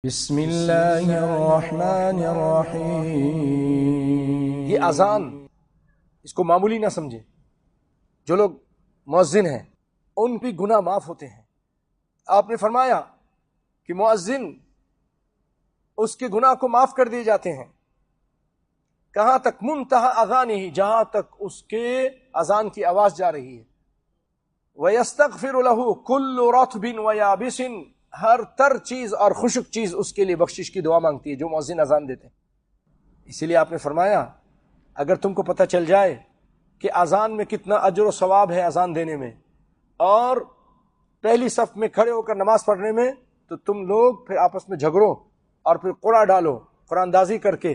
بسم اللہ الرحمن الرحیم۔ یہ اذان اس کو معمولی نہ سمجھے۔ جو لوگ مؤذن ہیں ان بھی گناہ معاف ہوتے ہیں۔ آپ نے فرمایا کہ مؤذن اس کے گناہ کو معاف کر دیے جاتے ہیں۔ کہاں تک؟ منتہا اذانہ، جہاں تک اس کے اذان کی آواز جا رہی ہے۔ وَيَسْتَغْفِرُ لَهُ كُلُّ رَطْبٍ وَيَابِسٍ، ہر تر چیز اور خشک چیز اس کے لیے بخشش کی دعا مانگتی ہے جو مؤذن اذان دیتے ہیں۔ اسی لیے آپ نے فرمایا اگر تم کو پتہ چل جائے کہ اذان میں کتنا اجر و ثواب ہے اذان دینے میں اور پہلی صف میں کھڑے ہو کر نماز پڑھنے میں، تو تم لوگ پھر آپس میں جھگڑو اور پھر قرعہ ڈالو، قرآن اندازی کر کے۔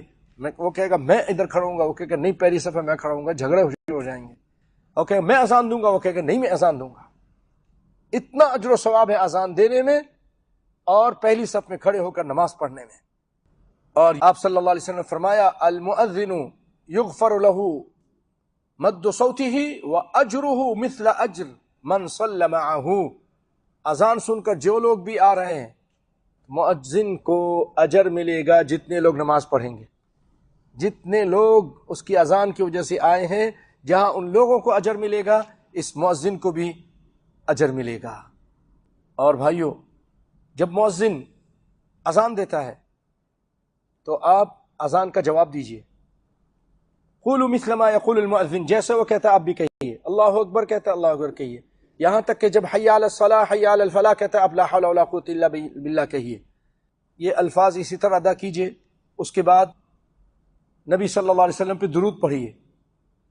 وہ کہے گا میں ادھر کھڑا ہوں گا، وہ کہے گا نہیں پہلی صف میں میں کھڑا ہوں گا، جھگڑے ہو جائیں گے۔ اوکے میں اذان دوں گا، وہ کہے گا نہیں میں اذان دوں گا۔ اتنا اجر و ثواب ہے اذان دینے میں اور پہلی صف میں کھڑے ہو کر نماز پڑھنے میں۔ اور آپ صلی اللہ علیہ وسلم نے فرمایا المؤذن یغفر له مد صوته واجره مثل اجر من صلى معه۔ اذان سن کر جو لوگ بھی آ رہے ہیں مؤذن کو اجر ملے گا جتنے لوگ نماز پڑھیں گے، جتنے لوگ اس کی اذان کی وجہ سے آئے ہیں، جہاں ان لوگوں کو اجر ملے گا اس مؤذن کو بھی اجر ملے گا۔ اور بھائیو، جب مؤذن اذان دیتا ہے تو آپ اذان کا جواب دیجئے۔ قولوا مثل ما یقول المؤذن، جیسے وہ کہتا ہے آپ بھی کہیے۔ اللہ اکبر کہتا ہے اللہ اکبر کہیے، یہاں تک کہ جب حی علی الصلاح حی علی الفلاح کہتا ہے آپ لا حول ولا قوۃ الا باللہ کہیے۔ یہ الفاظ اسی طرح ادا کیجئے۔ اس کے بعد نبی صلی اللہ علیہ وسلم پہ درود پڑھیے،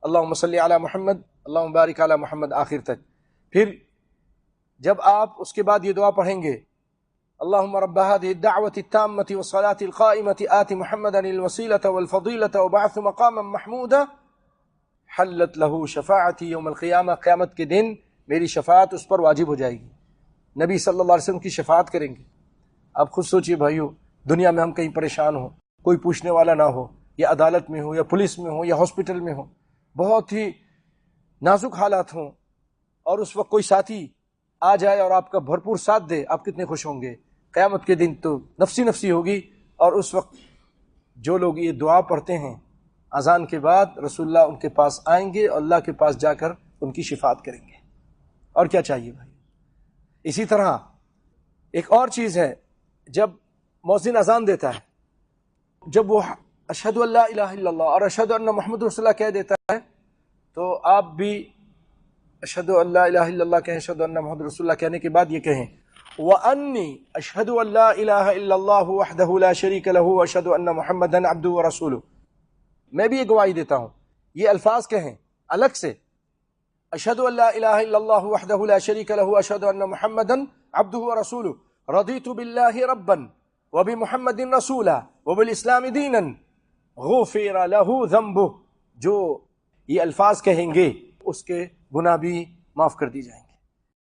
اللہم صلی علی محمد اللہم بارک علی محمد آخر تک۔ پھر جب آپ اس کے بعد یہ دعا پڑھیں گے اللہم رب هذه الدعوة التامة والصلاة القائمة آت محمدا الوسيلة والفضيلة وبعث مقاما محمودا حلت له شفاعتي یوم القیامہ، قیامت کے دن میری شفاعت اس پر واجب ہو جائے گی۔ نبی صلی اللہ علیہ وسلم کی شفاعت کریں گے۔ آپ خود سوچئے بھائیو، دنیا میں ہم کہیں پریشان ہوں، کوئی پوچھنے والا نہ ہو، یا عدالت میں ہو یا پولیس میں ہو یا ہاسپٹل میں ہو، بہت ہی نازک حالات ہوں، اور اس وقت کوئی ساتھی آ جائے اور آپ کا بھرپور ساتھ دے، آپ کتنے خوش ہوں گے۔ قیامت کے دن تو نفسی نفسی ہوگی، اور اس وقت جو لوگ یہ دعا پڑھتے ہیں اذان کے بعد رسول اللہ ان کے پاس آئیں گے اور اللہ کے پاس جا کر ان کی شفاعت کریں گے۔ اور کیا چاہیے بھائی؟ اسی طرح ایک اور چیز ہے، جب مؤذن اذان دیتا ہے، جب وہ اشہد ان لا الہ الا اللہ اور اشہد ان محمد رسول اللہ کہہ دیتا ہے، تو آپ بھی اشہد ان لا الہ الا اللہ کہیں، اشہد ان محمد رسول اللہ کہنے کے بعد یہ کہیں وَأَنِّي أَشْهَدُ أَن لَا إِلَهَ إِلَّا اللَّهُ وَحْدَهُ لَا شَرِيكَ لَهُ وَأَشْهَدُ أَنَّ مُحَمَّدًا عَبْدُهُ وَرَسُولُهُ۔ میں بھی یہ گواہی دیتا ہوں، یہ الفاظ کہیں الگ سے، أشهد أن لا إله إلا الله وحده لا شريك له وأشهد أن محمدا عبده ورسوله رضيت بالله ربا وبمحمد رسولا وبالإسلام دينا غفر له ذنبه۔ جو یہ الفاظ کہیں گے اس کے گناہ بھی معاف کر دی جائیں گے۔